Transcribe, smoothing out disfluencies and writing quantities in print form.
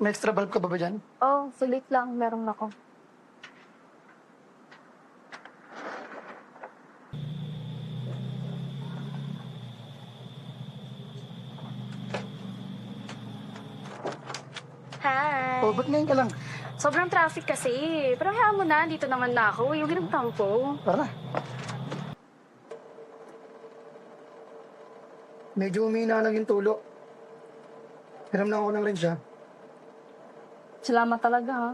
May extra bulb ka ba dyan? Oh, sulit lang. Meron ako. Hi! O, ba't ngayon ka lang? Sobrang traffic kasi. Pero hayaan mo na, dito naman na ako. Yung ginagtampo. Tara na. Medyo umina lang yung tulo. Hiram lang ako ng wrench, ha? Salamat talaga, ha?